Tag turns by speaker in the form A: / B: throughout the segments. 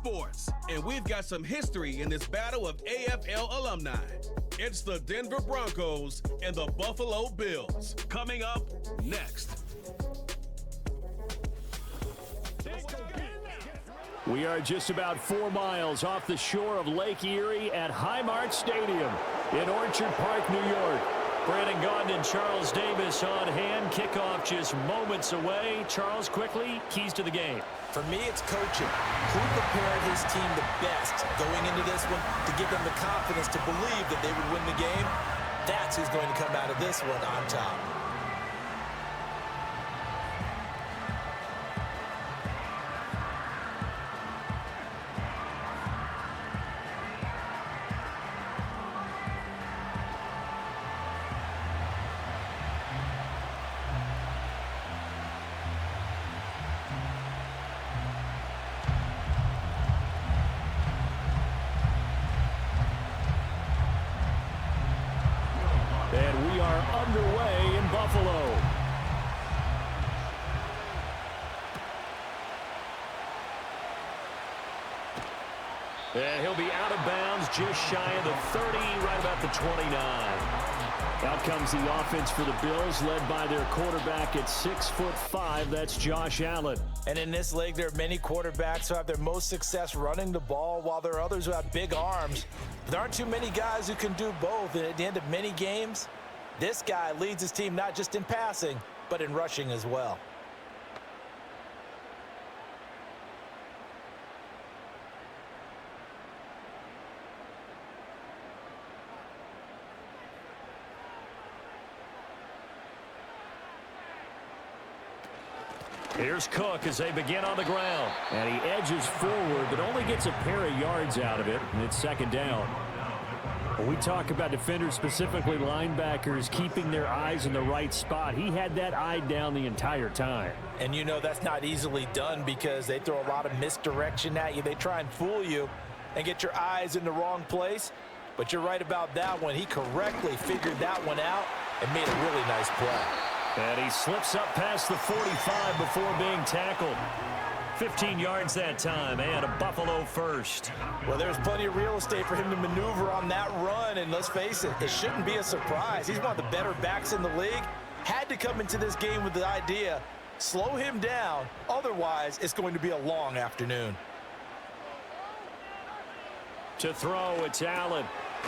A: sports, and we've got some history in this battle of AFL alumni. It's the Denver Broncos and the Buffalo Bills. Coming up next.
B: We are just about 4 miles off the shore of Lake Erie at Highmark Stadium in Orchard Park, New York. Brandon Gaudin and Charles Davis on hand. Kickoff just moments away. Charles, quickly, keys to the game.
C: For me, it's coaching. Who prepared his team the best going into this one to give them the confidence to believe that they would win the game? That's who's going to come out of this one on top.
B: And we are underway in Buffalo. And he'll be out of bounds just shy of the 30, right about the 29. Out comes the offense for the Bills, led by their quarterback at 6'5". That's Josh Allen.
C: And in this league, there are many quarterbacks who have their most success running the ball, while there are others who have big arms. There aren't too many guys who can do both. And at the end of many games, this guy leads his team not just in passing, but in rushing as well.
B: Here's Cook as they begin on the ground. And he edges forward, but only gets a pair of yards out of it, and it's second down. When we talk about defenders, specifically linebackers, keeping their eyes in the right spot, he had that eye down the entire time.
C: And you know that's not easily done because they throw a lot of misdirection at you. They try and fool you and get your eyes in the wrong place. But you're right about that one. He correctly figured that one out and made a really nice play.
B: And he slips up past the 45 before being tackled. 15 yards that time, and a Buffalo first.
C: Well, there's plenty of real estate for him to maneuver on that run, and let's face it, it shouldn't be a surprise. He's one of the better backs in the league. Had to come into this game with the idea, slow him down, otherwise it's going to be a long afternoon.
B: To throw, it's Allen.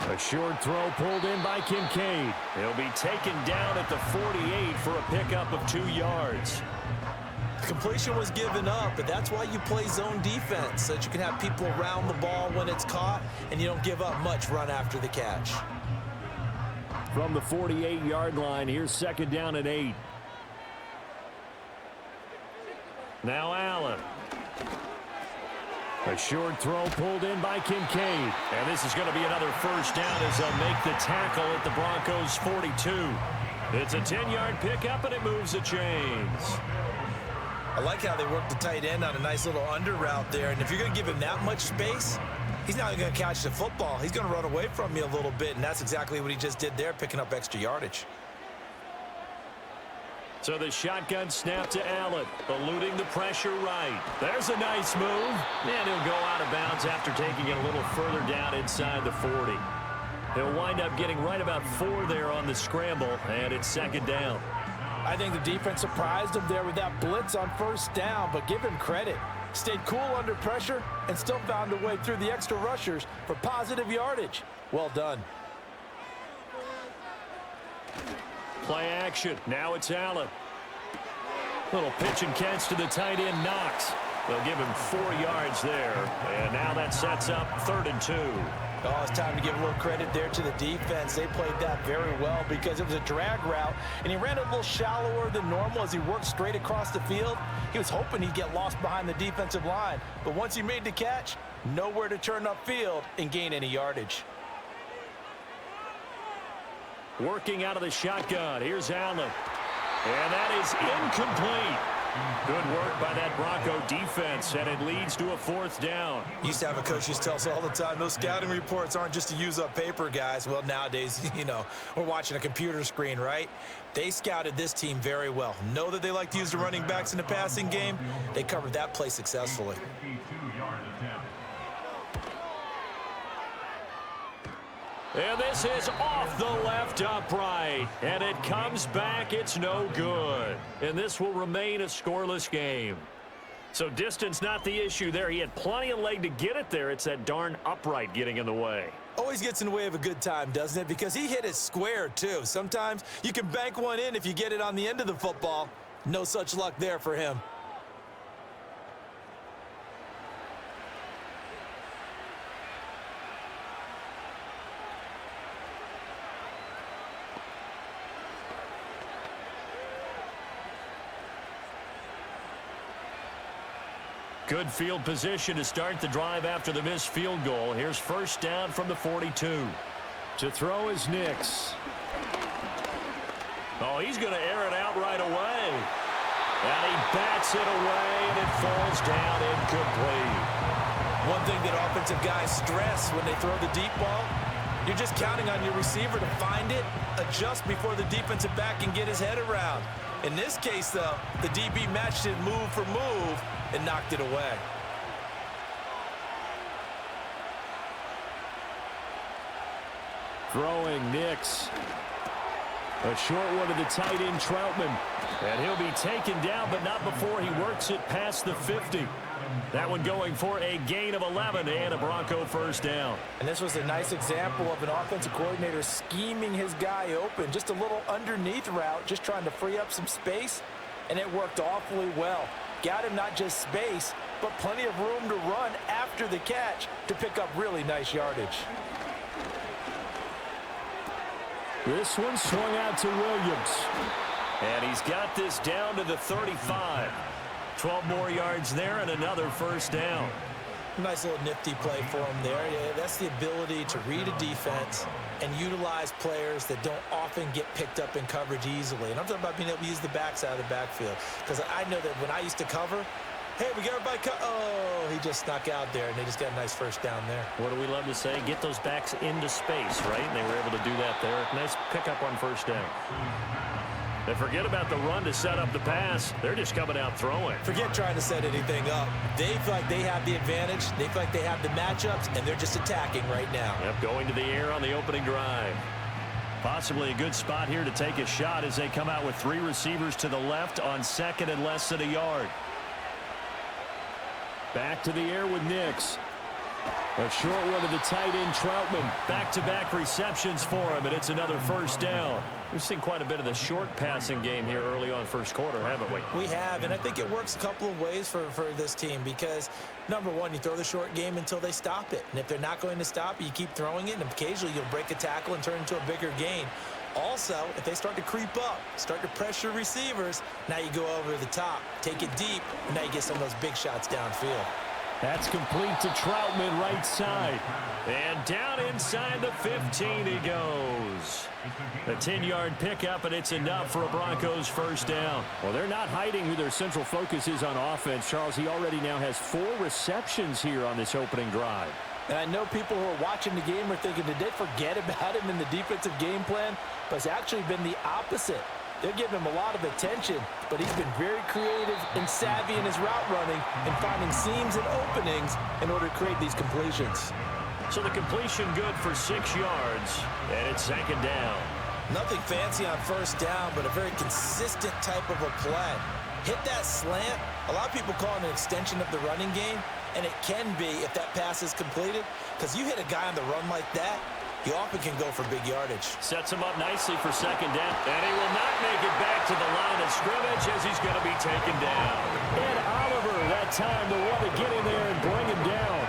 B: A short throw pulled in by Kincaid. He'll be taken down at the 48 for a pickup of 2 yards.
C: Completion was given up, but that's why you play zone defense, so that you can have people around the ball when it's caught, and you don't give up much run after the catch.
B: From the 48-yard line, here's second down and 8. Now Allen. A short throw pulled in by Kincaid. And this is going to be another first down as they'll make the tackle at the Broncos' 42. It's a 10-yard pickup, and it moves the chains.
C: I like how they work the tight end on a nice little under route there. And if you're going to give him that much space, he's not going to catch the football. He's going to run away from you a little bit, and that's exactly what he just did there, picking up extra yardage.
B: So the shotgun snap to Allen, eluding the pressure right. There's a nice move, and he'll go out of bounds after taking it a little further down inside the 40. He'll wind up getting right about 4 there on the scramble, and it's second down.
C: I think the defense surprised him there with that blitz on first down, but give him credit. Stayed cool under pressure and still found a way through the extra rushers for positive yardage. Well done.
B: Play action. Now it's Allen. Little pitch and catch to the tight end, Knox. They'll give him 4 yards there. And now that sets up 3rd and 2.
C: Oh, it's time to give a little credit there to the defense. They played that very well because it was a drag route, and he ran a little shallower than normal as he worked straight across the field. He was hoping he'd get lost behind the defensive line, but once he made the catch, nowhere to turn upfield and gain any yardage.
B: Working out of the shotgun. Here's Allen. And that is incomplete. Good work by that Bronco defense, and it leads to a 4th down.
C: Used to have a coach used to tell us all the time, those scouting reports aren't just to use up paper, guys. Well, nowadays, you know, we're watching a computer screen, right? They scouted this team very well. Know that they like to use the running backs in the passing game. They covered that play successfully.
B: And this is off the left upright. And it comes back. It's no good. And this will remain a scoreless game. So distance not the issue there. He had plenty of leg to get it there. It's that darn upright getting in the way.
C: Always gets in the way of a good time, doesn't it? Because he hit it square, too. Sometimes you can bank one in if you get it on the end of the football. No such luck there for him.
B: Good field position to start the drive after the missed field goal. Here's first down from the 42. To throw is Nix. Oh, he's going to air it out right away. And he bats it away, and it falls down incomplete.
C: One thing that offensive guys stress when they throw the deep ball, you're just counting on your receiver to find it, adjust before the defensive back can get his head around. In this case, though, the DB matched it move for move and knocked it away.
B: Throwing Nix. A short one to the tight end, Troutman. And he'll be taken down, but not before he works it past the 50. That one going for a gain of 11 and a Bronco first down.
C: And this was a nice example of an offensive coordinator scheming his guy open. Just a little underneath route, just trying to free up some space, and it worked awfully well. Got him not just space, but plenty of room to run after the catch to pick up really nice yardage.
B: This one swung out to Williams. And he's got this down to the 35. 12 more yards there and another first down.
C: Nice little nifty play for him there. Yeah, that's the ability to read a defense and utilize players that don't often get picked up in coverage easily. And I'm talking about being able to use the backside of the backfield. Because I know that when I used to cover, hey, we got everybody oh, he just snuck out there, and they just got a nice first down there.
B: What do we love to say? Get those backs into space, right? And they were able to do that there. Nice pickup on first down. And forget about the run to set up the pass. They're just coming out throwing.
C: Forget trying to set anything up. They feel like they have the advantage. They feel like they have the matchups, and they're just attacking right now.
B: Yep, going to the air on the opening drive. Possibly a good spot here to take a shot as they come out with 3 receivers to the left on second and less than a yard. Back to the air with Nix. A short one to the tight end, Troutman. Back-to-back receptions for him, and it's another first down. We've seen quite a bit of the short passing game here early on first quarter, haven't we?
C: We have, and I think it works a couple of ways for this team because, number one, you throw the short game until they stop it. And if they're not going to stop it, you keep throwing it, and occasionally you'll break a tackle and turn it into a bigger gain. Also, if they start to creep up, start to pressure receivers, now you go over the top, take it deep, and now you get some of those big shots downfield.
B: That's complete to Troutman, right side. And down inside the 15 he goes. A 10-yard pickup, and it's enough for a Broncos first down. Well, they're not hiding who their central focus is on offense. Charles, he already now has 4 receptions here on this opening drive.
C: And I know people who are watching the game are thinking, did they forget about him in the defensive game plan? But it's actually been the opposite. They're giving him a lot of attention, but he's been very creative and savvy in his route running and finding seams and openings in order to create these completions.
B: So the completion good for 6 yards, and it's second down.
C: Nothing fancy on first down, but a very consistent type of a play. Hit that slant. A lot of people call it an extension of the running game, and it can be if that pass is completed, because you hit a guy on the run like that, he often can go for big yardage.
B: Sets him up nicely for second down. And he will not make it back to the line of scrimmage as he's going to be taken down. And Oliver, that time to want to get in there and bring him down.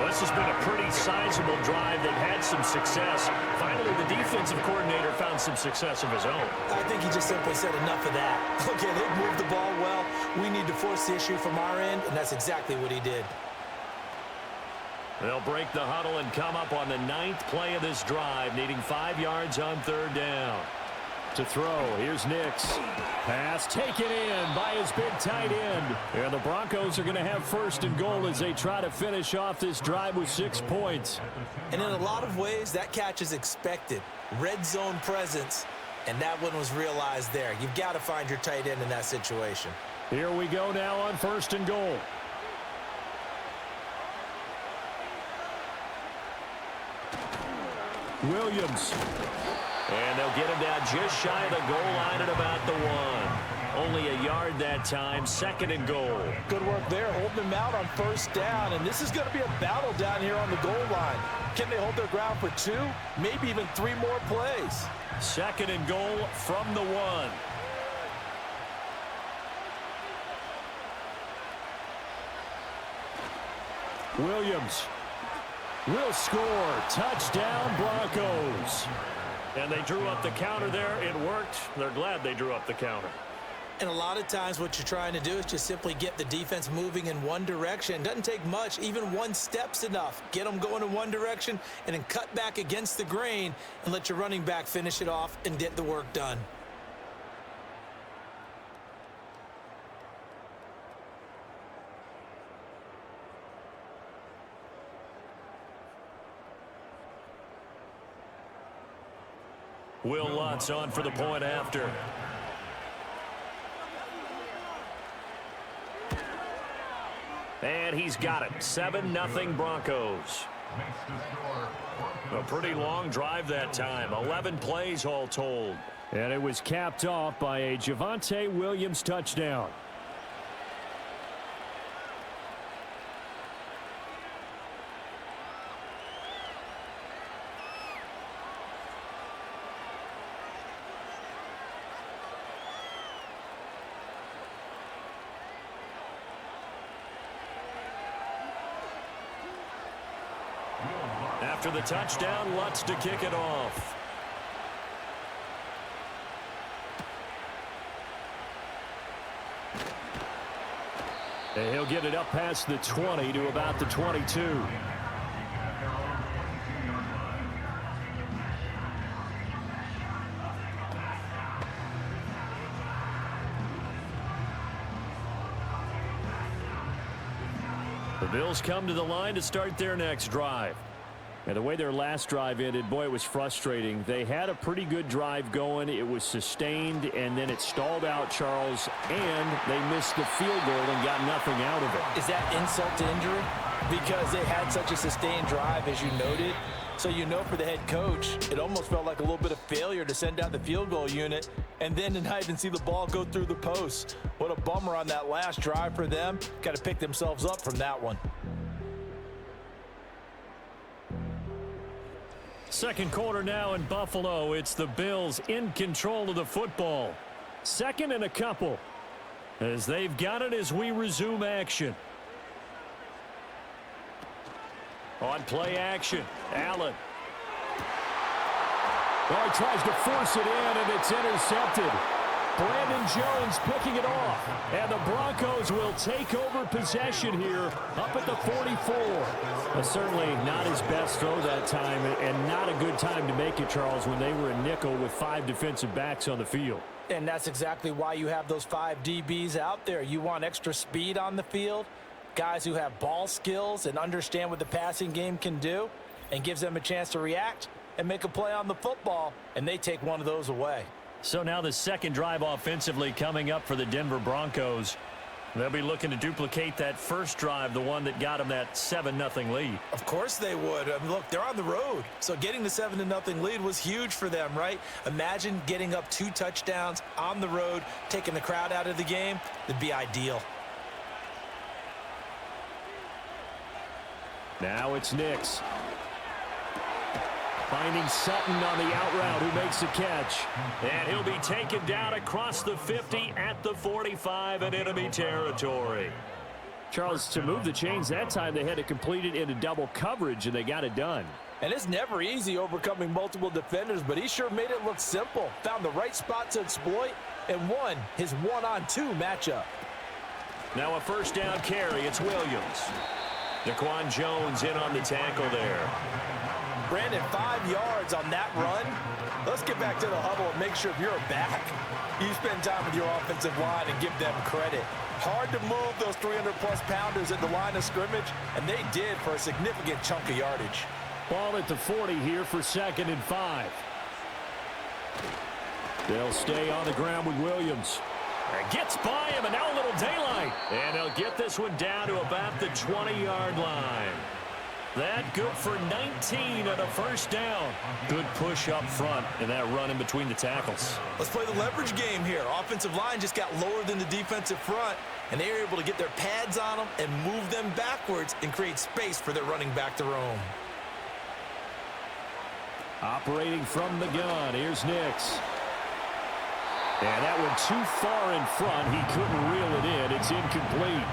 B: Well, this has been a pretty sizable drive. They've had some success. Finally, the defensive coordinator found some success of his own.
C: I think he just simply said enough of that. Okay, they've moved the ball well. We need to force the issue from our end, and that's exactly what he did.
B: They'll break the huddle and come up on the 9th play of this drive, needing 5 yards on third down. To throw, here's Nix. Pass taken in by his big tight end. And the Broncos are going to have first and goal as they try to finish off this drive with 6 points.
C: And in a lot of ways, that catch is expected. Red zone presence, and that one was realized there. You've got to find your tight end in that situation.
B: Here we go now on first and goal. Williams. And they'll get him down just shy of the goal line at about the 1. Only a yard that time, 2nd and goal.
C: Good work there, holding them out on 1st down. And this is going to be a battle down here on the goal line. Can they hold their ground for 2, maybe even 3 more plays?
B: 2nd and goal from the 1. Williams will score. Touchdown, Broncos. And they drew up the counter there. It worked. They're glad they drew up the counter.
C: And a lot of times what you're trying to do is just simply get the defense moving in one direction. Doesn't take much. Even 1 step's enough. Get them going in one direction and then cut back against the grain and let your running back finish it off and get the work done.
B: Will Lutz on for the point after. And he's got it. 7-0 Broncos. A pretty long drive that time. 11 plays all told. And it was capped off by a Javonte Williams touchdown. After the touchdown, Lutz to kick it off. And he'll get it up past the 20 to about the 22. The Bills come to the line to start their next drive. And the way their last drive ended, boy, it was frustrating. They had a pretty good drive going. It was sustained, and then it stalled out, Charles, and they missed the field goal and got nothing out of it.
C: Is that insult to injury? Because they had such a sustained drive, as you noted. So you know for the head coach, it almost felt like a little bit of failure to send out the field goal unit and then to not even see the ball go through the post. What a bummer on that last drive for them. Got to pick themselves up from that one.
B: Second quarter now in Buffalo. It's the Bills in control of the football. 2nd and a couple as they've got it as we resume action. On play action, Allen. Oh, he tries to force it in, and it's intercepted. Brandon Jones picking it off. And the Broncos will take over possession here up at the 44. Certainly not his best throw that time, and not a good time to make it, Charles, when they were in nickel with 5 defensive backs on the field.
C: And that's exactly why you have those 5 DBs out there. You want extra speed on the field, guys who have ball skills and understand what the passing game can do, and gives them a chance to react and make a play on the football, and they take one of those away.
B: So now the second drive offensively coming up for the Denver Broncos. They'll be looking to duplicate that first drive, the one that got them that 7-0 lead.
C: Of course they would. I mean, look, they're on the road. So getting the 7-0 lead was huge for them, right? Imagine getting up 2 touchdowns on the road, taking the crowd out of the game. That'd be ideal.
B: Now it's Nix. Finding Sutton on the out route, who makes the catch. And he'll be taken down across the 50 at the 45 in enemy territory. Charles, to move the chains that time, they had to complete it into double coverage, and they got it done.
C: And it's never easy overcoming multiple defenders, but he sure made it look simple. Found the right spot to exploit and won his 1-on-2 matchup. Now a first down carry. It's Williams. Daquan Jones in on the tackle there. Brandon, 5 yards on that run. Let's get back to the huddle and make sure if you're a back, you spend time with your offensive line and give them credit. Hard to move those 300-plus pounders at the line of scrimmage, and they did for a significant chunk of yardage.
B: Ball at the 40 here for 2nd and 5. They'll stay on the ground with Williams. Gets by him, and now a little daylight. And they'll get this one down to about the 20-yard line. That good for 19 and a first down. Good push up front and that run in between the tackles.
C: Let's play the leverage game here. Offensive line just got lower than the defensive front, and they were able to get their pads on them and move them backwards and create space for their running back to roam.
B: Operating from the gun, here's Nix. And that one too far in front. He couldn't reel it in. It's incomplete.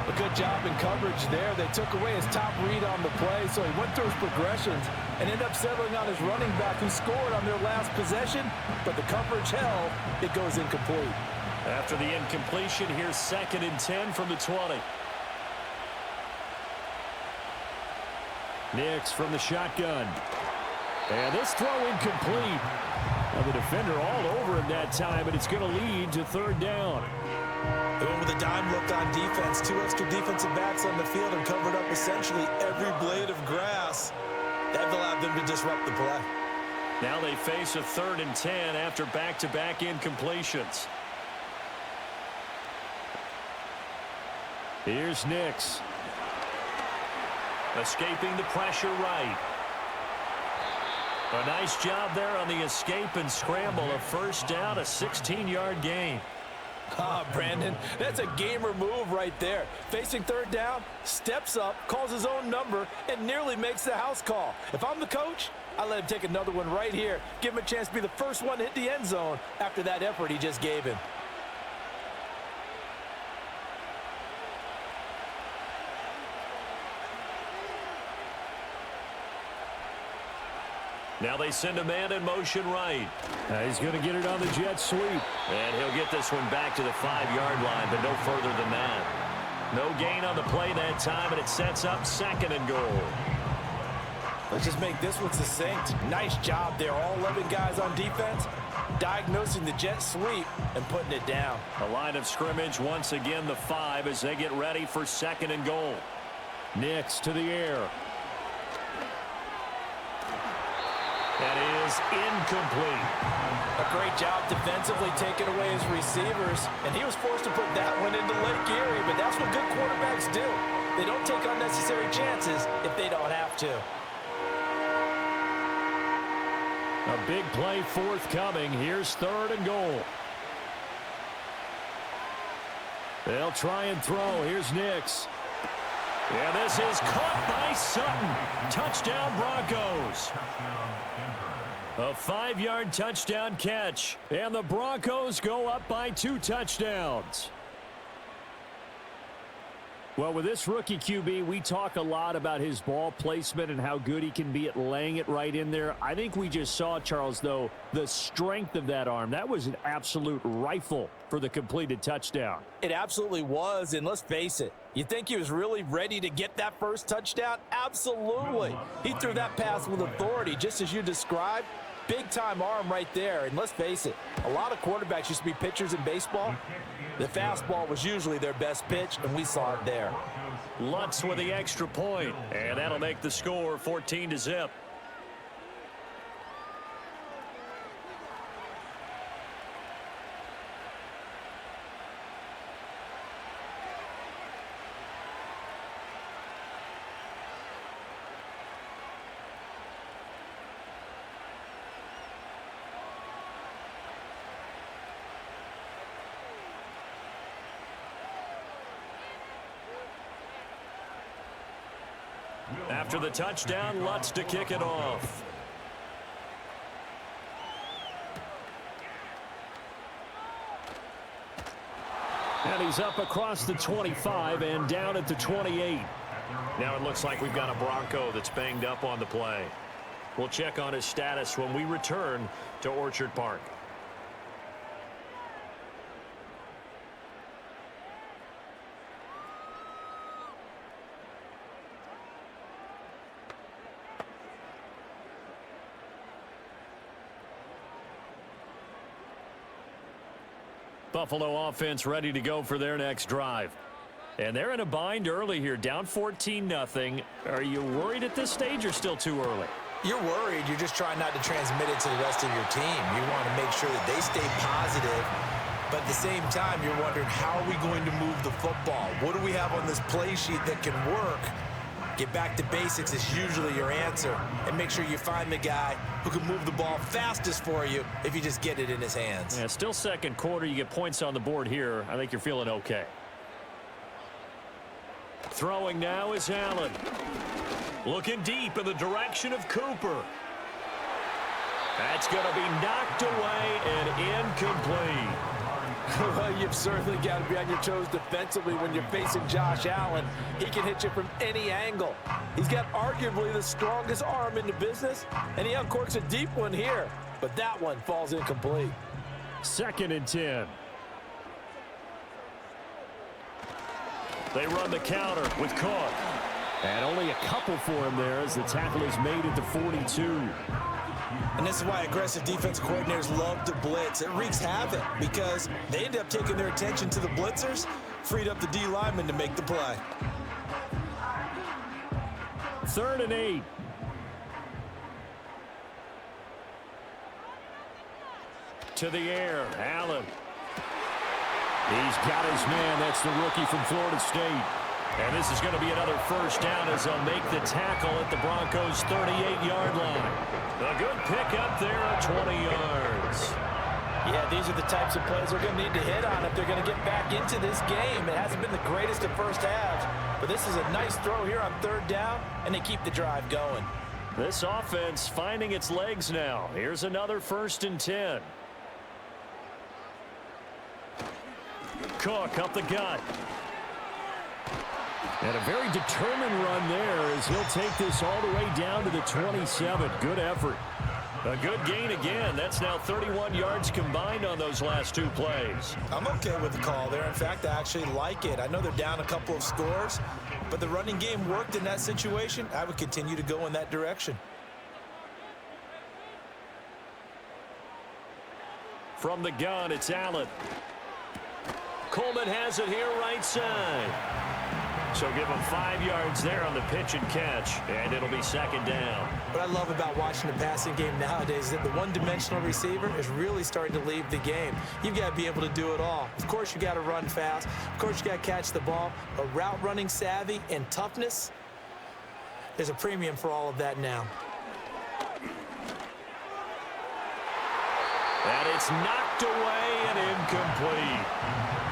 C: A good job in coverage there. They took away his top read on the play, so he went through his progressions and ended up settling on his running back who scored on their last possession, but the coverage held. It goes incomplete.
B: After the incompletion, here's 2nd and 10 from the 20. Nix from the shotgun. And this throw incomplete. Now the defender all over him that time, and it's going to lead to 3rd down.
C: They went with a dime look on defense. 2 extra defensive backs on the field and covered up essentially every blade of grass. That allowed them to disrupt the play.
B: Now they face a 3rd and 10 after back-to-back incompletions. Here's Nix. Escaping the pressure right. A nice job there on the escape and scramble. A first down, a 16-yard gain.
C: Brandon, that's a gamer move right there. Facing 3rd down, steps up, calls his own number, and nearly makes the house call. If I'm the coach, I let him take another one right here. Give him a chance to be the first one to hit the end zone after that effort he just gave him.
B: Now they send a man in motion right. He's going to get it on the jet sweep. And he'll get this one back to the 5-yard line, but no further than that. No gain on the play that time, and it sets up 2nd and goal.
C: Let's just make this one succinct. Nice job there. All 11 guys on defense diagnosing the jet sweep and putting it down.
B: A line of scrimmage, once again the 5 as they get ready for 2nd and goal. Nix to the air. That is incomplete.
C: A great job defensively taking away his receivers, and he was forced to put that one into Lake Erie, but that's what good quarterbacks do. They don't take unnecessary chances if they don't have to.
B: A big play forthcoming. Here's 3rd and goal. They'll try and throw. Here's Nix. Yeah, this is caught by Sutton. Touchdown, Broncos. A 5-yard touchdown catch, and the Broncos go up by 2 touchdowns. Well, with this rookie QB, we talk a lot about his ball placement and how good he can be at laying it right in there. I think we just saw, Charles, though, the strength of that arm. That was an absolute rifle for the completed touchdown.
C: It absolutely was, and let's face it. You think he was really ready to get that first touchdown? Absolutely. He threw that pass with authority, just as you described. Big-time arm right there, and let's face it, a lot of quarterbacks used to be pitchers in baseball. The fastball was usually their best pitch, and we saw it there.
B: Lutz with the extra point, and that'll make the score 14-0. After the touchdown, Lutz to kick it off. And he's up across the 25 and down at the 28. Now it looks like we've got a Bronco that's banged up on the play. We'll check on his status when we return to Orchard Park. Buffalo offense ready to go for their next drive. And they're in a bind early here, down 14-0. Are you worried at this stage or still too early?
C: You're worried. You're just trying not to transmit it to the rest of your team. You want to make sure that they stay positive. But at the same time, you're wondering, how are we going to move the football? What do we have on this play sheet that can work? Get back to basics is usually your answer. And make sure you find the guy who can move the ball fastest for you if you just get it in his hands.
B: Yeah, still second quarter. You get points on the board here. I think you're feeling okay. Throwing now is Allen. Looking deep in the direction of Cooper. That's going to be knocked away and incomplete.
C: Well, you've certainly got to be on your toes defensively when you're facing Josh Allen. He can hit you from any angle. He's got arguably the strongest arm in the business, and he uncorks a deep one here. But that one falls incomplete.
B: 2nd and 10. They run the counter with Cook. And only a couple for him there as the tackle is made at the 42.
C: And this is why aggressive defense coordinators love to blitz. It wreaks havoc because they end up taking their attention to the blitzers, freed up the D lineman to make the play.
B: 3rd and 8. To the air, Allen. He's got his man. That's the rookie from Florida State. And this is going to be another first down as they'll make the tackle at the Broncos' 38-yard line. A good pickup there at 20 yards.
C: Yeah, these are the types of plays they're going to need to hit on if they're going to get back into this game. It hasn't been the greatest of first halves, but this is a nice throw here on 3rd down, and they keep the drive going.
B: This offense finding its legs now. Here's another 1st and 10. Cook up the gut. And a very determined run there as he'll take this all the way down to the 27. Good effort. A good gain again. That's now 31 yards combined on those last 2 plays.
C: I'm okay with the call there. In fact, I actually like it. I know they're down a couple of scores, but the running game worked in that situation. I would continue to go in that direction.
B: From the gun, it's Allen. Coleman has it here right side. So give him 5 yards there on the pitch and catch, and it'll be 2nd down.
C: What I love about watching the passing game nowadays is that the one-dimensional receiver is really starting to leave the game. You've got to be able to do it all. Of course, you got to run fast. Of course, you got to catch the ball. But route running savvy and toughness, there's a premium for all of that now.
B: And it's knocked away and incomplete.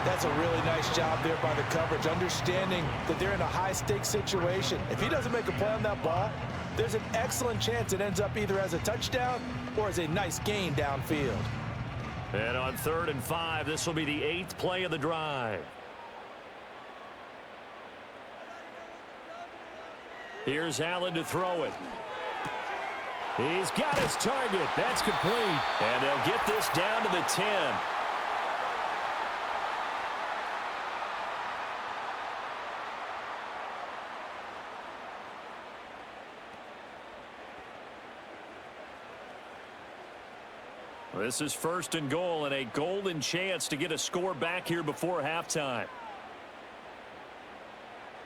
C: That's a really nice job there by the coverage, understanding that they're in a high-stakes situation. If he doesn't make a play on that ball, there's an excellent chance it ends up either as a touchdown or as a nice gain downfield.
B: And on 3rd and 5, this will be the 8th play of the drive. Here's Allen to throw it. He's got his target. That's complete. And they'll get this down to the 10. This is 1st and goal and a golden chance to get a score back here before halftime.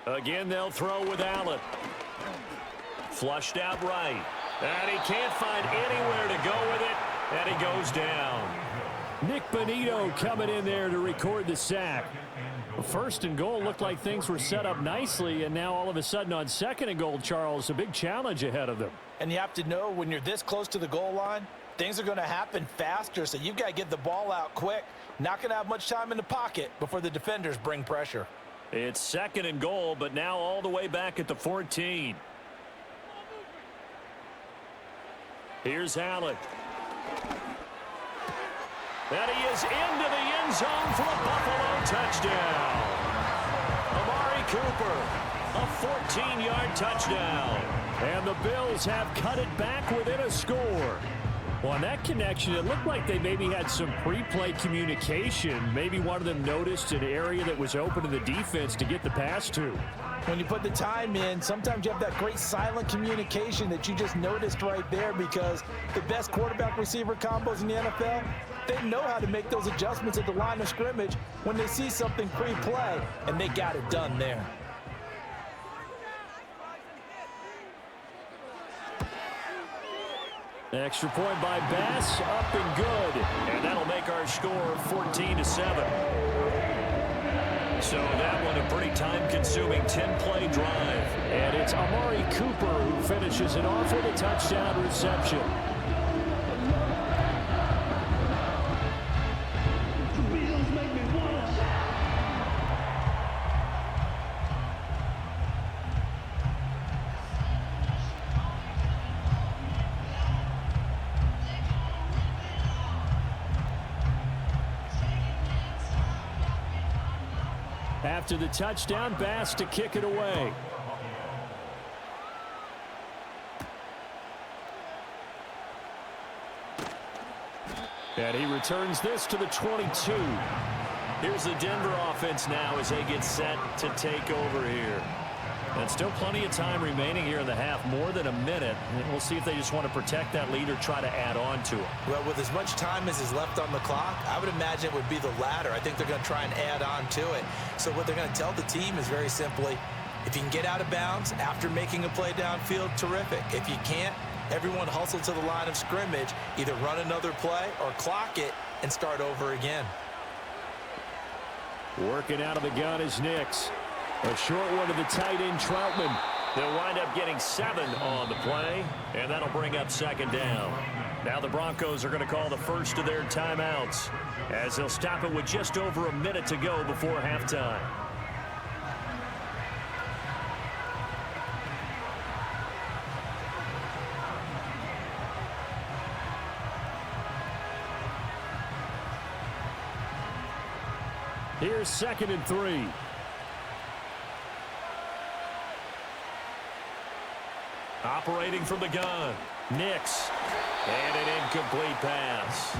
B: Again, they'll throw with Allen. Flushed out right. And he can't find anywhere to go with it, and he goes down. Nick Bonito coming in there to record the sack. 1st and goal looked like things were set up nicely, and now all of a sudden on 2nd and goal, Charles, a big challenge ahead of them.
C: And you have to know when you're this close to the goal line, things are going to happen faster, so you've got to get the ball out quick. Not going to have much time in the pocket before the defenders bring pressure.
B: It's 2nd and goal, but now all the way back at the 14. Here's Allen. And he is into the end zone for a Buffalo touchdown. Amari Cooper, a 14-yard touchdown. And the Bills have cut it back within a score. Well, on that connection, it looked like they maybe had some pre-play communication. Maybe one of them noticed an area that was open to the defense to get the pass to.
C: When you put the time in, sometimes you have that great silent communication that you just noticed right there, because the best quarterback-receiver combos in the NFL, they know how to make those adjustments at the line of scrimmage when they see something pre-play, and they got it done there.
B: Extra point by Bass, up and good. And that'll make our score 14-7. So that one a pretty time-consuming time-consuming 10-play drive.
D: And it's Amari Cooper who finishes it off with a touchdown reception. After the touchdown, Bass to kick it away. And he returns this to the 22.
B: Here's the Denver offense now as they get set to take over here. And still plenty of time remaining here in the half, more than a minute. And we'll see if they just want to protect that lead or try to add on to it.
C: Well, with as much time as is left on the clock, I would imagine it would be the latter. I think they're going to try and add on to it. So what they're going to tell the team is very simply, if you can get out of bounds after making a play downfield, terrific. If you can't, everyone hustle to the line of scrimmage, either run another play or clock it and start over again.
D: Working out of the gun is Nix. A short one to the tight end, Troutman.
B: They'll wind up getting 7 on the play, and that'll bring up second down. Now the Broncos are going to call the first of their timeouts as they'll stop it with just over a minute to go before halftime.
D: Here's 2nd and 3.
B: Operating from the gun, Nix. And an incomplete pass.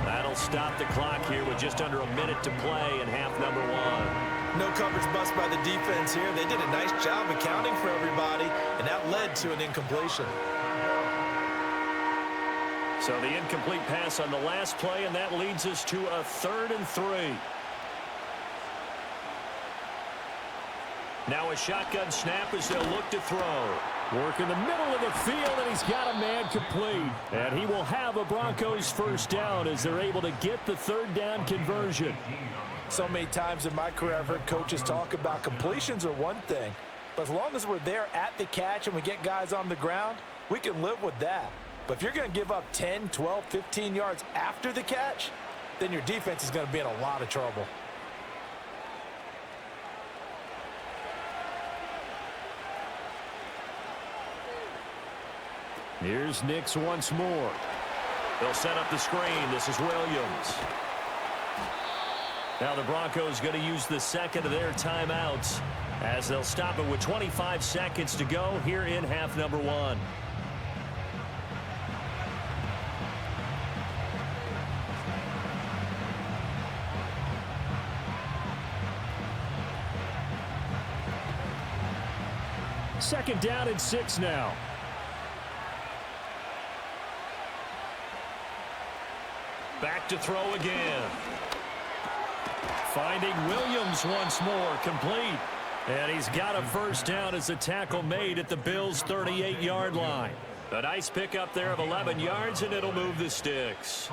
B: That'll stop the clock here with just under a minute to play in half number 1.
C: No coverage bust by the defense here. They did a nice job accounting for everybody, and that led to an incompletion.
B: So the incomplete pass on the last play, and that leads us to a 3rd and 3. Now a shotgun snap as they'll look to throw.
D: Work in the middle of the field, and he's got a man complete. And he will have a Broncos first down as they're able to get the 3rd down conversion.
C: So many times in my career, I've heard coaches talk about completions are one thing. But as long as we're there at the catch and we get guys on the ground, we can live with that. But if you're going to give up 10, 12, 15 yards after the catch, then your defense is going to be in a lot of trouble.
D: Here's Nix once more.
B: They'll set up the screen. This is Williams. Now the Broncos going to use the 2nd of their timeouts as they'll stop it with 25 seconds to go here in half number 1.
D: Second down and 6 now.
B: Back to throw again.
D: Finding Williams once more, complete.
B: And he's got a first down as the tackle made at the Bills' 38-yard line. A nice pickup there of 11 yards, and it'll move the sticks.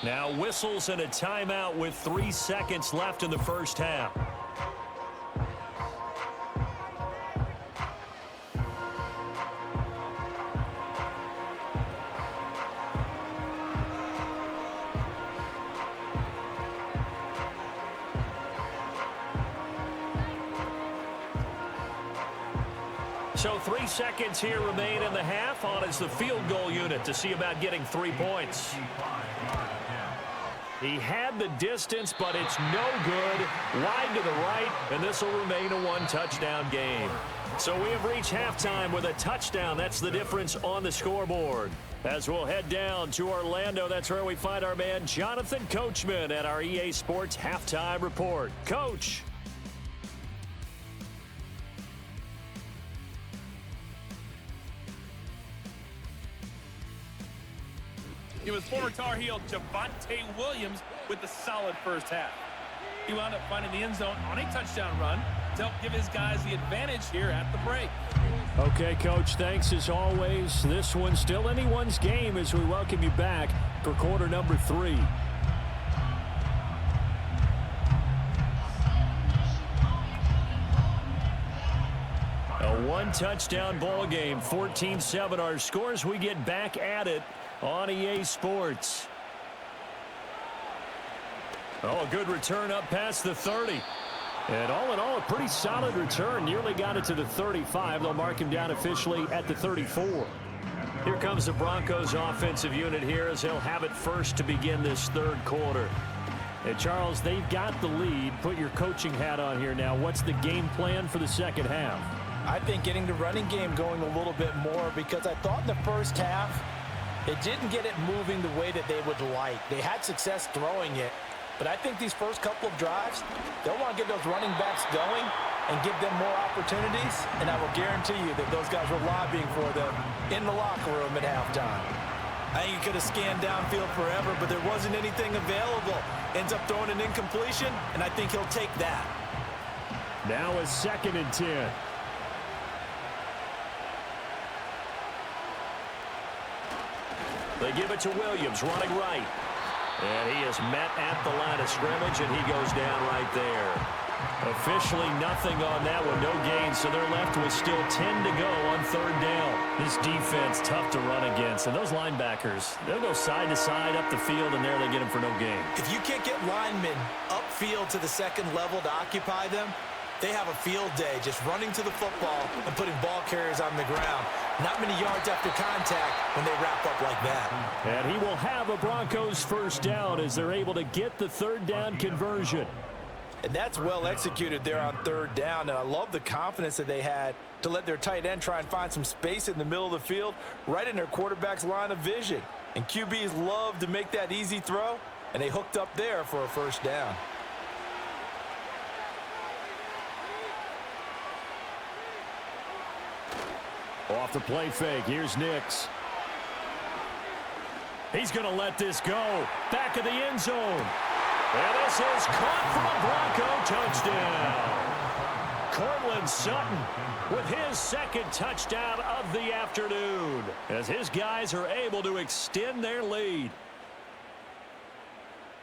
B: Now whistles and a timeout with 3 seconds left in the first half. So 3 seconds here remain in the half. On is the field goal unit to see about getting 3 points. He had the distance, but it's no good. Wide to the right, and this will remain a 1-touchdown game. So we have reached halftime with a touchdown. That's the difference on the scoreboard. As we'll head down to Orlando, that's where we find our man Jonathan Coachman at our EA Sports Halftime Report. Coach.
E: It was former Tar Heel Javonte Williams with the solid first half. He wound up finding the end zone on a touchdown run to help give his guys the advantage here at the break.
D: Okay, Coach, thanks as always. This one's still anyone's game as we welcome you back for quarter number 3. A one-touchdown ball game, 14-7 our scores. We get back at it on EA Sports. Oh, a good return up past the 30. And all in all, a pretty solid return. Nearly got it to the 35. They'll mark him down officially at the 34. Here comes the Broncos offensive unit here as they'll have it first to begin this third quarter. And Charles, they've got the lead. Put your coaching hat on here now. What's the game plan for the second half?
C: I think getting the running game going a little bit more, because I thought in the first half it didn't get it moving the way that they would like. They had success throwing it, but I think these first couple of drives, they'll want to get those running backs going and give them more opportunities, and I will guarantee you that those guys were lobbying for them in the locker room at halftime. I think he could have scanned downfield forever, but there wasn't anything available. Ends up throwing an incompletion, and I think he'll take that.
D: Now a 2nd and 10. They give it to Williams, running right. And he is met at the line of scrimmage, and he goes down right there. Officially nothing on that one, no gain, so they're left with still 10 to go on 3rd down. This defense tough to run against, and those linebackers, they'll go side to side up the field, and there they get them for no gain.
C: If you can't get linemen upfield to the second level to occupy them, they have a field day just running to the football and putting ball carriers on the ground. Not many yards after contact when they wrap up like that.
D: And he will have a Broncos first down as they're able to get the 3rd down conversion.
C: And that's well executed there on 3rd down. And I love the confidence that they had to let their tight end try and find some space in the middle of the field, right in their quarterback's line of vision. And QBs love to make that easy throw, and they hooked up there for a first down.
D: Off the play fake, here's Nix. He's going to let this go. Back of the end zone. And this is caught for a Bronco touchdown. Cortland Sutton with his 2nd touchdown of the afternoon as his guys are able to extend their lead.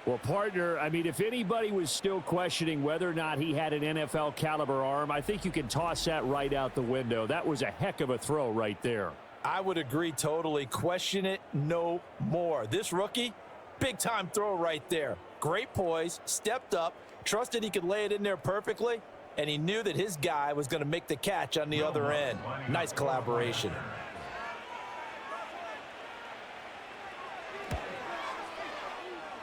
D: Well, partner, I mean, if anybody was still questioning whether or not he had an NFL caliber arm, I think you can toss that right out the window. That was a heck of a throw right there.
C: I would agree totally. Question it no more. This rookie, big-time throw right there. Great poise, stepped up, trusted he could lay it in there perfectly, and he knew that his guy was going to make the catch on the other end. Nice collaboration.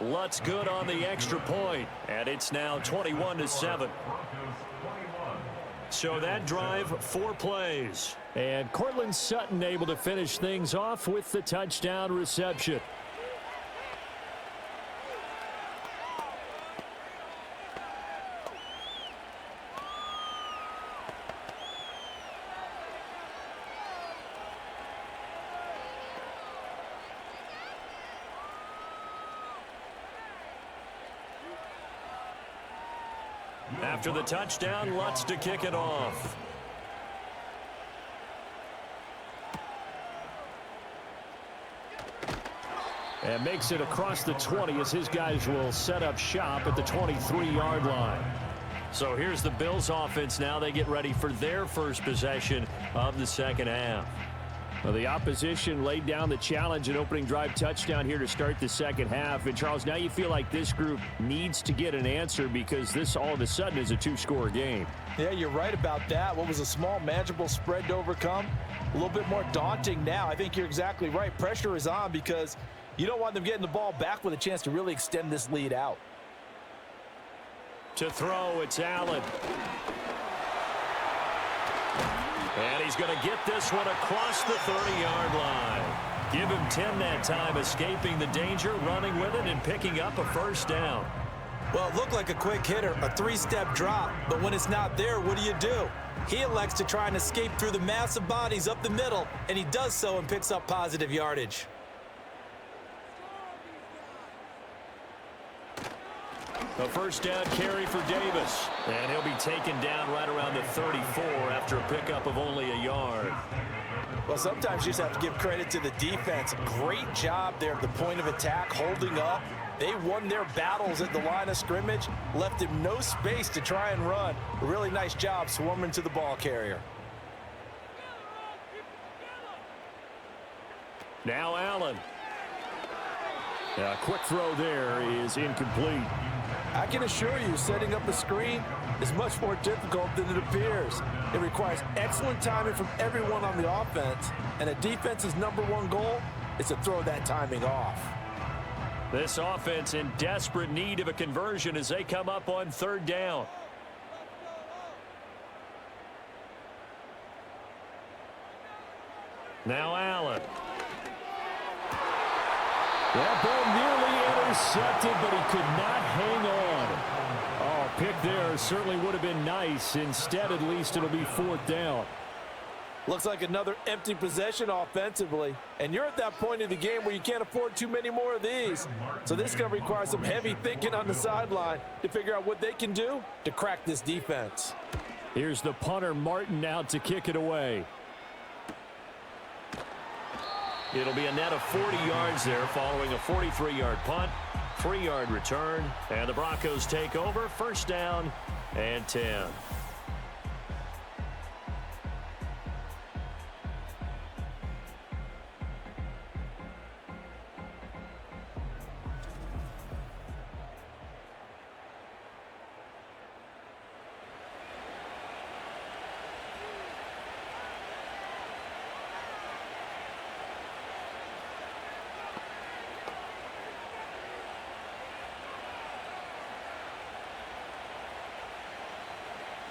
B: Lutz good on the extra point, and it's now 21-7. So that drive, 4 plays.
D: And Cortland Sutton able to finish things off with the touchdown reception.
B: After the touchdown, Lutz to kick it off.
D: And makes it across the 20 as his guys will set up shop at the 23-yard line.
B: So here's the Bills offense now. They get ready for their first possession of the second half.
D: Well, the opposition laid down the challenge, an opening drive touchdown here to start the second half. And, Charles, now you feel like this group needs to get an answer because this all of a sudden is a 2-score game.
C: Yeah, you're right about that. What was a small, manageable spread to overcome, a little bit more daunting now. I think you're exactly right. Pressure is on because you don't want them getting the ball back with a chance to really extend this lead out.
B: To throw, it's Allen. And he's going to get this one across the 30-yard line. Give him 10 that time, escaping the danger, running with it, and picking up a first down.
C: Well, it looked like a quick hitter, a 3-step drop, but when it's not there, what do? He elects to try and escape through the massive bodies up the middle, and he does so and picks up positive yardage.
B: A first down carry for Davis. And he'll be taken down right around the 34 after a pickup of only a yard.
C: Well, sometimes you just have to give credit to the defense. Great job there at the point of attack, holding up. They won their battles at the line of scrimmage, left him no space to try and run. A really nice job swarming to the ball carrier.
D: Now Allen. A quick throw there is incomplete.
C: I can assure you, setting up a screen is much more difficult than it appears. It requires excellent timing from everyone on the offense, and a defense's #1 goal is to throw that timing off.
B: This offense in desperate need of a conversion as they come up on 3rd down. Now Allen.
D: That ball nearly intercepted, but he could not hang on. Oh, pick there certainly would have been nice. Instead, at least it'll be 4th down.
C: Looks like another empty possession offensively. And you're at that point of the game where you can't afford too many more of these. So this is going to require some heavy thinking on the sideline to figure out what they can do to crack this defense.
D: Here's the punter, Martin, out to kick it away.
B: It'll be a net of 40 yards there following a 43-yard punt, 3-yard return, and the Broncos take over, 1st down and 10.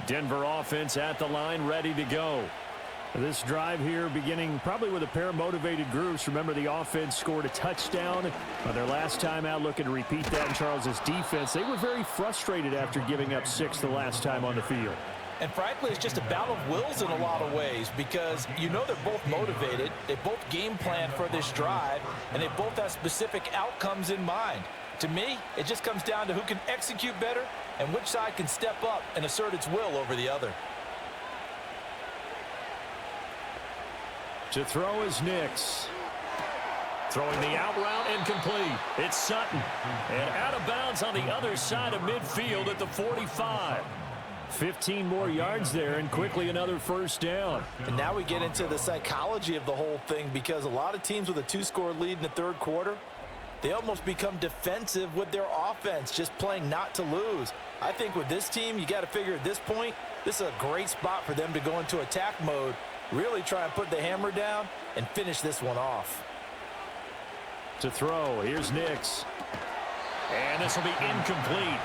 D: Denver offense at the line, ready to go. This drive here beginning probably with a pair of motivated groups. Remember, the offense scored a touchdown on their last time out, looking to repeat that in Charles's defense. They were very frustrated after giving up 6 the last time on the field.
C: And frankly, it's just a battle of wills in a lot of ways because you know they're both motivated, they both game plan for this drive, and they both have specific outcomes in mind. To me, it just comes down to who can execute better and which side can step up and assert its will over the other.
D: To throw is Nix.
B: Throwing the out route incomplete. It's Sutton. And out of bounds on the other side of midfield at the 45.
D: 15 more yards there, and quickly another 1st down.
C: And now we get into the psychology of the whole thing because a lot of teams with a 2-score lead in the 3rd quarter, they almost become defensive with their offense, just playing not to lose. I think with this team, you got to figure at this point, this is a great spot for them to go into attack mode, really try and put the hammer down and finish this one off.
D: To throw, here's Nix.
B: And this will be incomplete.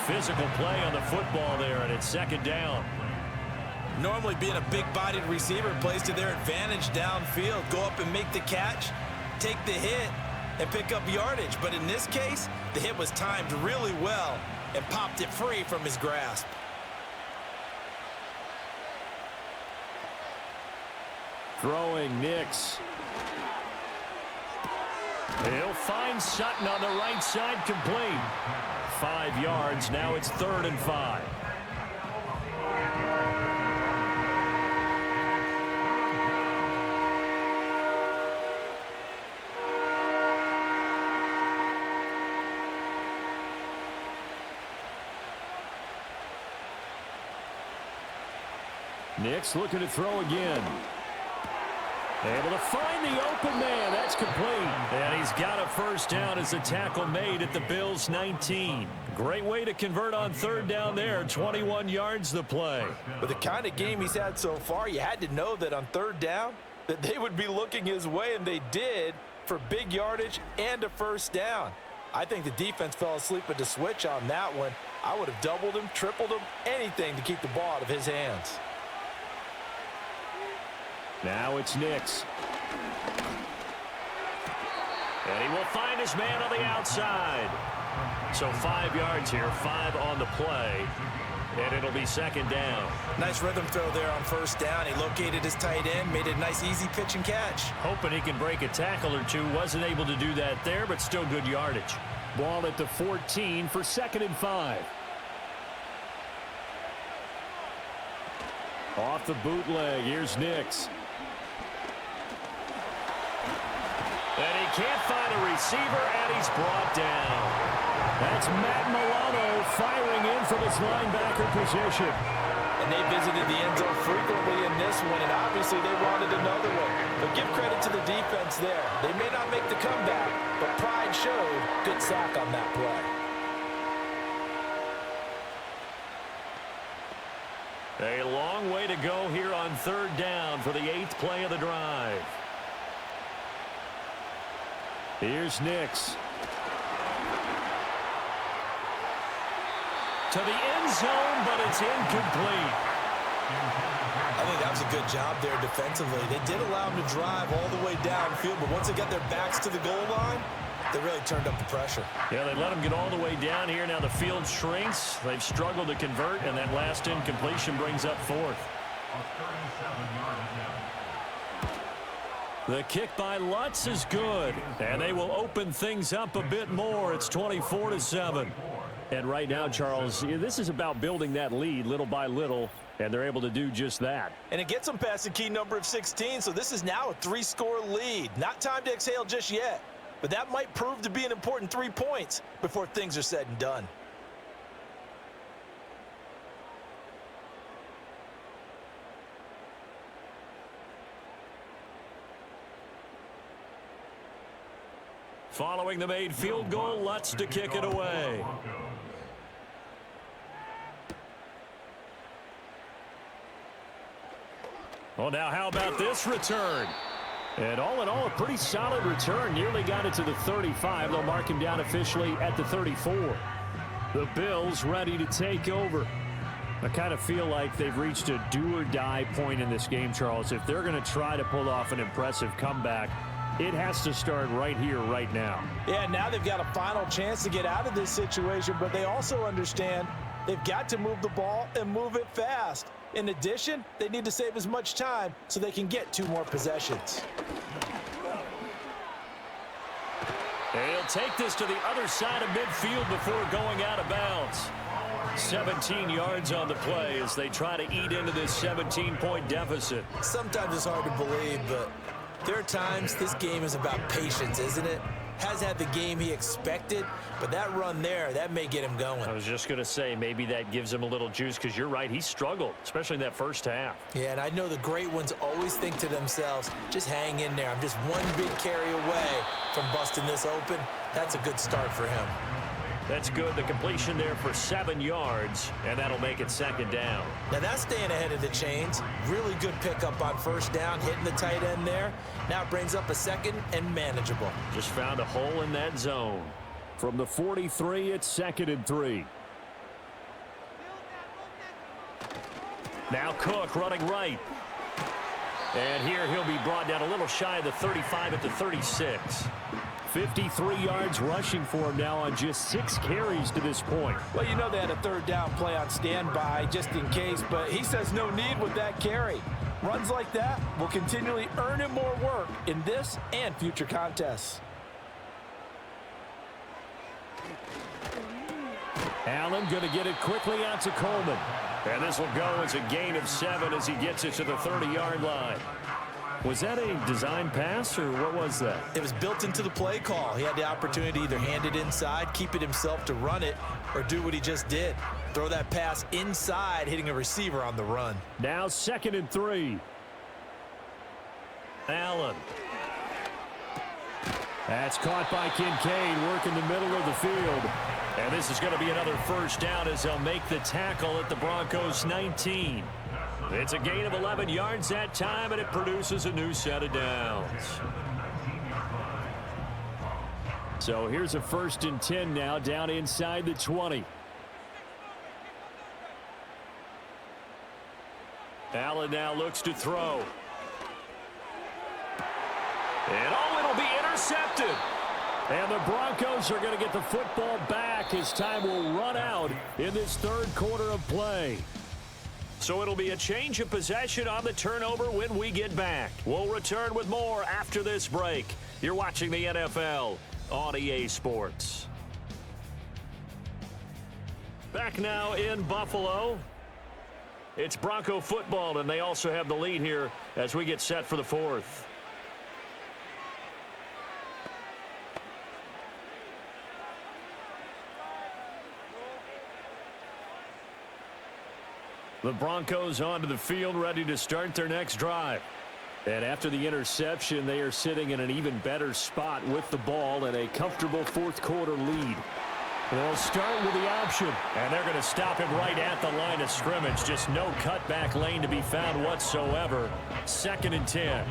B: Physical play on the football there, and it's 2nd down.
C: Normally being a big-bodied receiver plays to their advantage downfield. Go up and make the catch, take the hit, and pick up yardage. But in this case, the hit was timed really well and popped it free from his grasp.
D: Throwing Nix.
B: He'll find Sutton on the right side, complete. 5 yards, now it's 3rd and 5.
D: Nix looking to throw again. Able to find the open man. That's complete.
B: And he's got a 1st down as the tackle made at the Bills' 19.
D: Great way to convert on 3rd down there. 21 yards the play.
C: With the kind of game he's had so far, you had to know that on 3rd down that they would be looking his way, and they did, for big yardage and a 1st down. I think the defense fell asleep at the switch on that one. I would have doubled him, tripled him, anything to keep the ball out of his hands.
D: Now it's Nix.
B: And he will find his man on the outside. So 5 yards here, 5 on the play. And it'll be 2nd down.
C: Nice rhythm throw there on 1st down. He located his tight end, made a nice easy pitch and catch.
B: Hoping he can break a tackle or two. Wasn't able to do that there, but still good yardage.
D: Ball at the 14 for 2nd and 5. Off the bootleg, here's Nix. And he can't find a receiver, and he's brought down. That's Matt Milano firing in from his linebacker position.
C: And they visited the end zone frequently in this one, and obviously they wanted another one. But give credit to the defense there. They may not make the comeback, but pride showed. Good sack on that play.
B: A long way to go here on 3rd down for the 8th play of the drive.
D: Here's Nix.
B: To the end zone, but it's incomplete.
C: I think that was a good job there defensively. They did allow them to drive all the way downfield, but once they got their backs to the goal line, they really turned up the pressure.
B: Yeah, they let them get all the way down here. Now the field shrinks. They've struggled to convert, and that last incompletion brings up 4th. The kick by Lutz is good, and they will open things up a bit more. It's 24-7.
D: And right now, Charles, this is about building that lead little by little, and they're able to do just that.
C: And it gets them past the key number of 16, so this is now a 3-score lead. Not time to exhale just yet, but that might prove to be an important 3 points before things are said and done.
B: Following the made field goal, Lutz to kick it away. Well, now how about this return?
D: And all in all, a pretty solid return. Nearly got it to the 35. They'll mark him down officially at the 34. The Bills ready to take over. I kind of feel like they've reached a do-or-die point in this game, Charles. If they're going to try to pull off an impressive comeback, it has to start right here, right now.
C: Yeah, now they've got a final chance to get out of this situation, but they also understand they've got to move the ball and move it fast. In addition, they need to save as much time so they can get 2 more possessions.
B: They'll take this to the other side of midfield before going out of bounds. 17 yards on the play as they try to eat into this 17-point deficit.
C: Sometimes it's hard to believe, but there are times this game is about patience, isn't it? Has had the game he expected, but that run there, that may get him going.
B: I was just going to say, maybe that gives him a little juice, because you're right, he struggled, especially in that first half.
C: Yeah, and I know the great ones always think to themselves, just hang in there. I'm just one big carry away from busting this open. That's a good start for him.
B: That's good. The completion there for 7 yards, and that'll make it 2nd down.
C: Now that's staying ahead of the chains. Really good pickup on 1st down, hitting the tight end there. Now it brings up a 2nd and manageable.
B: Just found a hole in that zone.
D: From the 43, it's 2nd and 3.
B: Now Cook running right. And here he'll be brought down a little shy of the 35 at the 36.
D: 53 yards rushing for him now on just 6 carries to this point.
C: Well, you know they had a 3rd down play on standby just in case, but he says no need with that carry. Runs like that will continually earn him more work in this and future contests.
D: Allen going to get it quickly out to Coleman.
B: And this will go as a gain of 7 as he gets it to the 30-yard line.
D: Was that a design pass, or what was that?
C: It was built into the play call. He had the opportunity to either hand it inside, keep it himself to run it, or do what he just did. Throw that pass inside, hitting a receiver on the run.
D: Now 2nd and 3.
B: Allen.
D: That's caught by Kincaid, working the middle of the field.
B: And this is going to be another 1st down as they'll make the tackle at the Broncos 19. It's a gain of 11 yards that time, and it produces a new set of downs.
D: So here's a 1st and 10 now, down inside the 20.
B: Allen now looks to throw. And it'll be intercepted.
D: And the Broncos are going to get the football back as time will run out in this 3rd quarter of play.
B: So it'll be a change of possession on the turnover when we get back. We'll return with more after this break. You're watching the NFL on EA Sports. Back now in Buffalo. It's Bronco football, and they also have the lead here as we get set for the fourth. The Broncos onto the field, ready to start their next drive. And after the interception, they are sitting in an even better spot with the ball and a comfortable fourth quarter lead. They'll start with the option, and they're going to stop him right at the line of scrimmage. Just no cutback lane to be found whatsoever. 2nd and 10.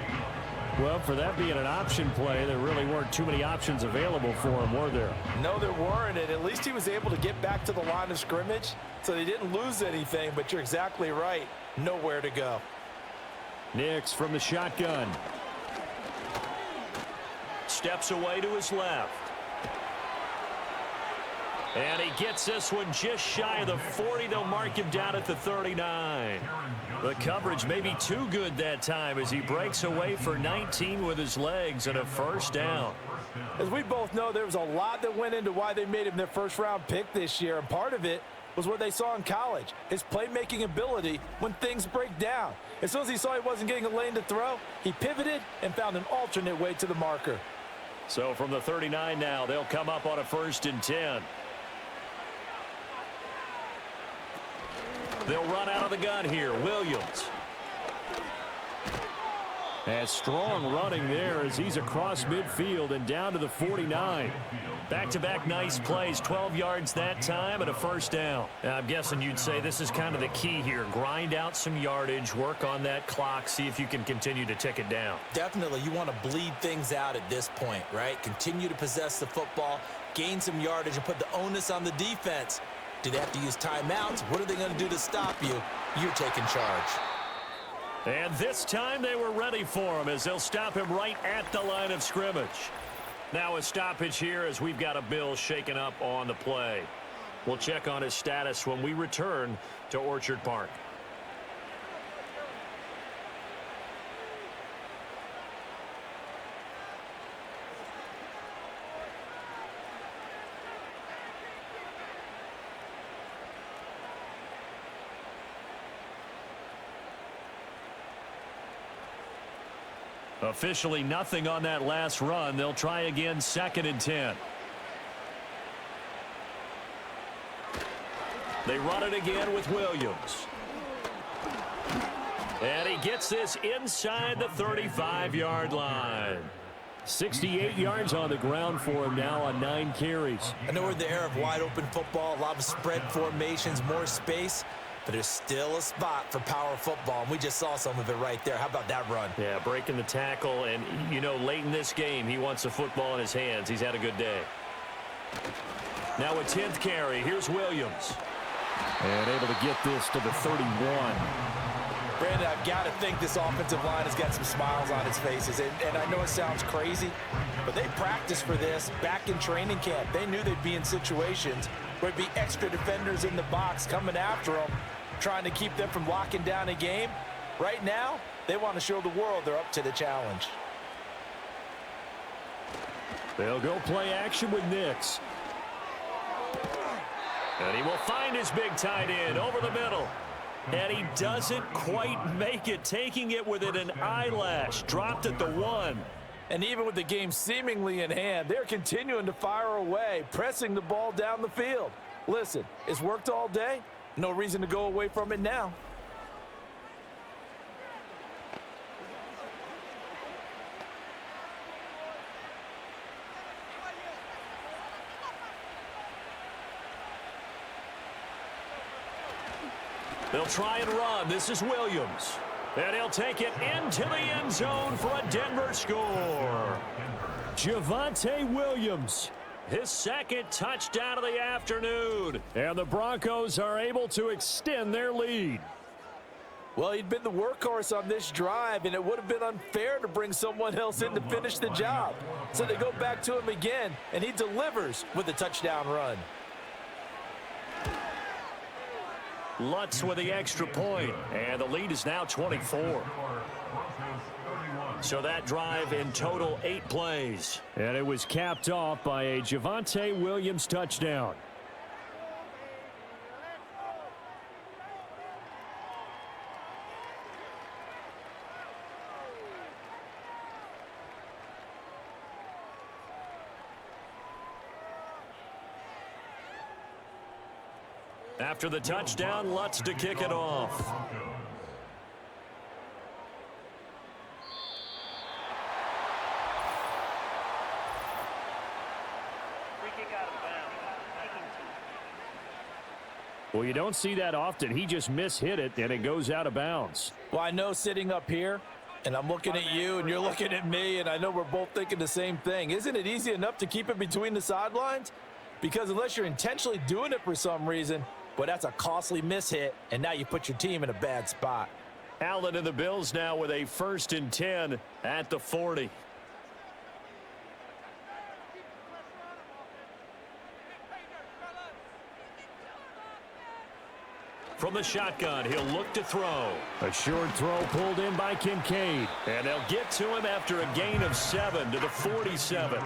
B: Well, for that being an option play, there really weren't too many options available for him, were there?
C: No, there weren't, and at least he was able to get back to the line of scrimmage, so they didn't lose anything, but you're exactly right. Nowhere to go.
B: Nix from the shotgun. Steps away to his left. And he gets this one just shy of the 40. They'll mark him down at the 39. The coverage may be too good that time as he breaks away for 19 with his legs and a first down.
C: As we both know, there was a lot that went into why they made him their first-round pick this year, and part of it was what they saw in college, his playmaking ability when things break down. As soon as he saw he wasn't getting a lane to throw, he pivoted and found an alternate way to the marker.
B: So from the 39 now, they'll come up on a 1st and 10. They'll run out of the gun here. Williams. And strong running there as he's across midfield and down to the 49. Back-to-back nice plays, 12 yards that time and a first down. Now, I'm guessing you'd say this is kind of the key here. Grind out some yardage, work on that clock, see if you can continue to tick it down.
C: Definitely, you want to bleed things out at this point, right? Continue to possess the football, gain some yardage, and put the onus on the defense. Do they have to use timeouts? What are they going to do to stop you? You're taking charge.
B: And this time they were ready for him as they'll stop him right at the line of scrimmage. Now a stoppage here as we've got a Bill shaken up on the play. We'll check on his status when we return to Orchard Park. Officially nothing on that last run. They'll try again, 2nd and 10. They run it again with Williams. And he gets this inside the 35-yard line. 68 yards on the ground for him now on 9 carries.
C: I know we're in the era of wide-open football, a lot of spread formations, more space. But there's still a spot for power football, and we just saw some of it right there. How about that run?
B: Yeah, breaking the tackle, and, you know, late in this game, he wants the football in his hands. He's had a good day. Now a 10th carry. Here's Williams.
D: And able to get this to the 31.
C: Brandon, I've got to think this offensive line has got some smiles on its faces. And I know it sounds crazy, but they practiced for this back in training camp. They knew they'd be in situations where there'd be extra defenders in the box coming after them, trying to keep them from locking down a game. Right now, they want to show the world they're up to the challenge.
D: They'll go play action with Nix.
B: And he will find his big tight end over the middle. And he doesn't quite make it, taking it within an eyelash. Dropped at the 1.
C: And even with the game seemingly in hand, they're continuing to fire away, pressing the ball down the field. Listen, it's worked all day. No reason to go away from it now.
B: They'll try and run. This is Williams. And he'll take it into the end zone for a Denver score.
D: Javonte Williams.
B: His 2nd touchdown of the afternoon.
D: And the Broncos are able to extend their lead.
C: Well, he'd been the workhorse on this drive, and it would have been unfair to bring someone else in to finish the job. So they go back to him again, and he delivers with a touchdown run.
B: Lutz with the extra point, and the lead is now 24. So that drive in total 8 plays.
D: And it was capped off by a Javonte Williams touchdown.
B: After the touchdown, Lutz to kick it off.
D: Well, you don't see that often. He just mishit it, and it goes out of bounds.
C: Well, I know sitting up here, and I'm looking at you, and you're looking at me, and I know we're both thinking the same thing. Isn't it easy enough to keep it between the sidelines? Because unless you're intentionally doing it for some reason, well, that's a costly mishit, and now you put your team in a bad spot.
B: Allen and the Bills now with a 1st and 10 at the 40. From the shotgun, he'll look to throw.
D: A short throw pulled in by Kincaid.
B: And they'll get to him after a gain of 7 to the 47.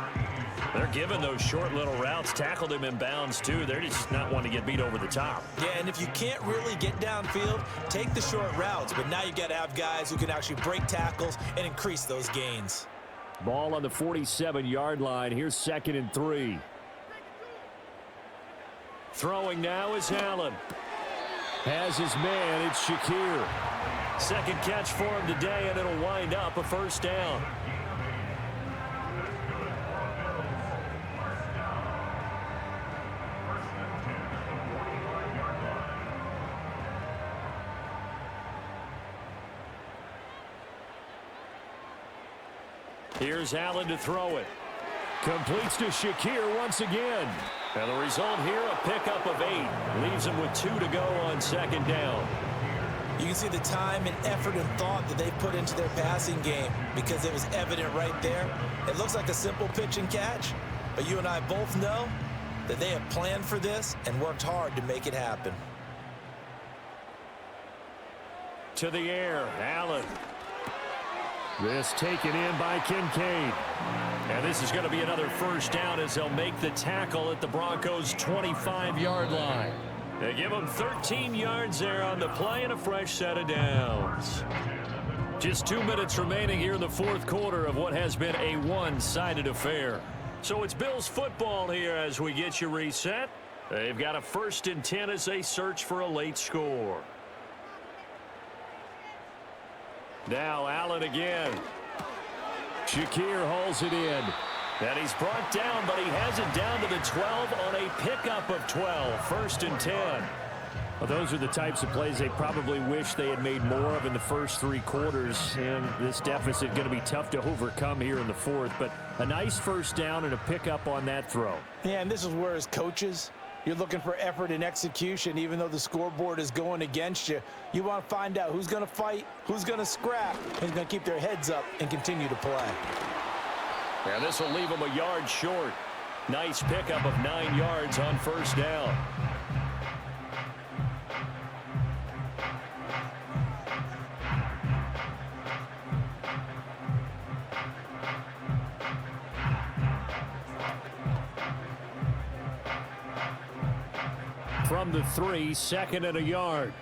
B: They're giving those short little routes. Tackled him in bounds, too. They're just not wanting to get beat over the top.
C: Yeah, and if you can't really get downfield, take the short routes. But now you've got to have guys who can actually break tackles and increase those gains.
D: Ball on the 47-yard line. Here's 2nd and 3.
B: Throwing now is Allen.
D: Has his man. It's Shakir.
B: Second catch for him today, and it'll wind up a 1st down. Here's Allen to throw it.
D: Completes to Shakir once again.
B: And the result here, a pickup of 8. Leaves him with 2 to go on 2nd down.
C: You can see the time and effort and thought that they put into their passing game because it was evident right there. It looks like a simple pitch and catch, but you and I both know that they have planned for this and worked hard to make it happen.
B: To the air, Allen.
D: This taken in by Kincaid.
B: And this is going to be another 1st down as they'll make the tackle at the Broncos' 25-yard line. They give them 13 yards there on the play and a fresh set of downs. Just 2 minutes remaining here in the 4th quarter of what has been a one-sided affair. So it's Bills football here as we get you reset. They've got a 1st and 10 as they search for a late score. Now Allen again.
D: Shakir hauls it in.
B: And he's brought down, but he has it down to the 12 on a pickup of 12. 1st and 10.
D: Well, those are the types of plays they probably wish they had made more of in the first 3 quarters. And this deficit going to be tough to overcome here in the 4th. But a nice 1st down and a pickup on that throw.
C: Yeah, and this is where as coaches, you're looking for effort and execution. Even though the scoreboard is going against you, you want to find out who's going to fight, who's going to scrap, and who's going to keep their heads up and continue to play.
B: And this will leave them a yard short. Nice pickup of 9 yards on 1st down.
D: From the 3, 2nd and a yard.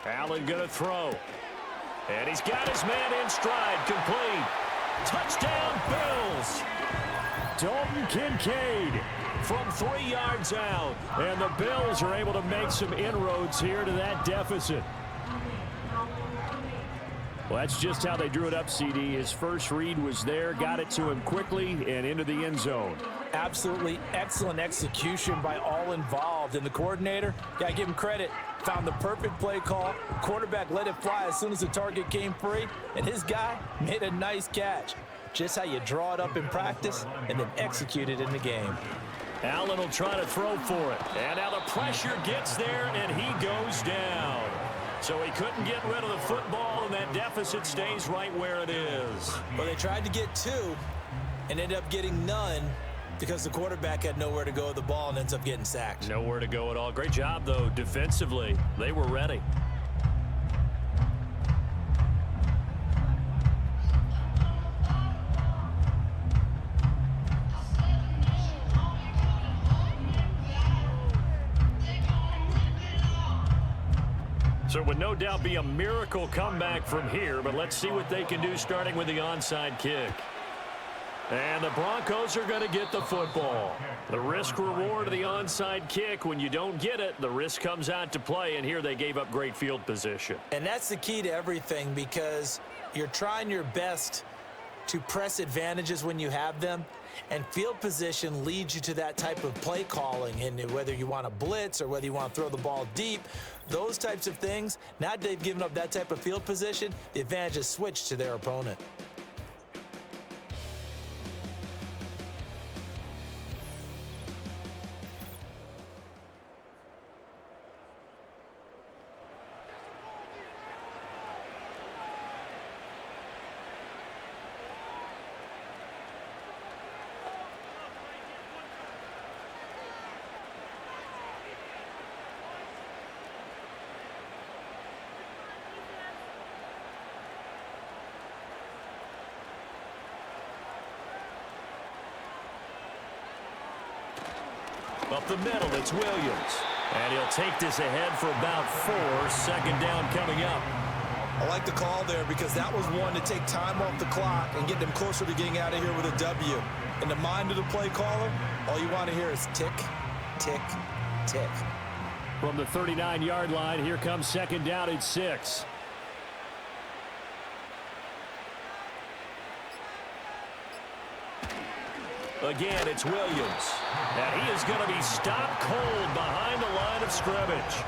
B: Allen going to throw. And he's got his man in stride. Complete. Touchdown, Bills.
D: Dalton Kincaid
B: from 3 yards out.
D: And the Bills are able to make some inroads here to that deficit. Well, that's just how they drew it up, CD. His first read was there, got it to him quickly, and into the end zone.
C: Absolutely excellent execution by all involved. And the coordinator, got to give him credit, found the perfect play call. Quarterback let it fly as soon as the target came free, and his guy made a nice catch. Just how you draw it up in practice and then execute it in the game.
B: Allen will try to throw for it. And now the pressure gets there, and he goes down. So he couldn't get rid of the football, and that deficit stays right where it is.
C: Well, they tried to get 2 and ended up getting none because the quarterback had nowhere to go with the ball and ends up getting sacked.
B: Nowhere to go at all. Great job, though, defensively. They were ready. So it would no doubt be a miracle comeback from here, but let's see what they can do starting with the onside kick.
D: And the Broncos are going to get the football. The risk-reward of the onside kick, when you don't get it, the risk comes out to play, and here they gave up great field position.
C: And that's the key to everything, because you're trying your best to press advantages when you have them, and field position leads you to that type of play calling. And whether you want to blitz or whether you want to throw the ball deep, those types of things, now that they've given up that type of field position, the advantage is switched to their opponent.
D: Up the middle, it's Williams. And he'll take this ahead for about 4. Second down coming up.
C: I like the call there, because that was one to take time off the clock and get them closer to getting out of here with a W. In the mind of the play caller, all you want to hear is tick, tick, tick.
D: From the 39-yard line, here comes second down at 6. Again, it's Williams. And he is going to be stopped cold behind the line of scrimmage.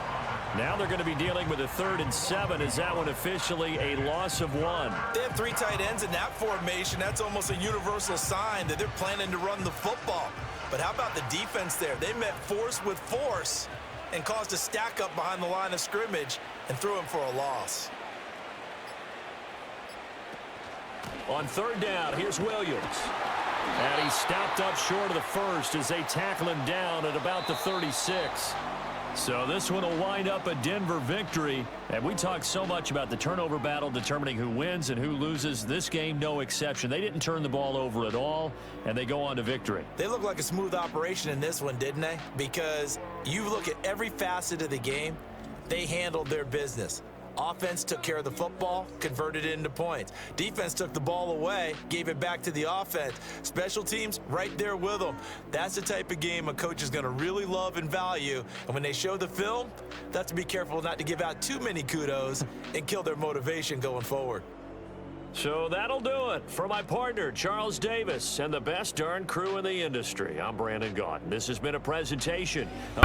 D: Now they're going to be dealing with a 3rd and 7. Is that one officially a loss of 1?
C: They have 3 tight ends in that formation. That's almost a universal sign that they're planning to run the football. But how about the defense there? They met force with force and caused a stack up behind the line of scrimmage and threw him for a loss.
D: On 3rd down, here's Williams. And he's stopped up short of the 1st as they tackle him down at about the 36. So this one will wind up a Denver victory. And we talk so much about the turnover battle determining who wins and who loses. This game, no exception. They didn't turn the ball over at all, and they go on to victory.
C: They look like a smooth operation in this one, didn't they? Because you look at every facet of the game, they handled their business. Offense took care of the football, converted it into points. Defense took the ball away, gave it back to the offense. Special teams, right there with them. That's the type of game a coach is going to really love and value. And when they show the film, they have to be careful not to give out too many kudos and kill their motivation going forward.
D: So that'll do it. For my partner, Charles Davis, and the best darn crew in the industry, I'm Brandon Gaudin. This has been a presentation of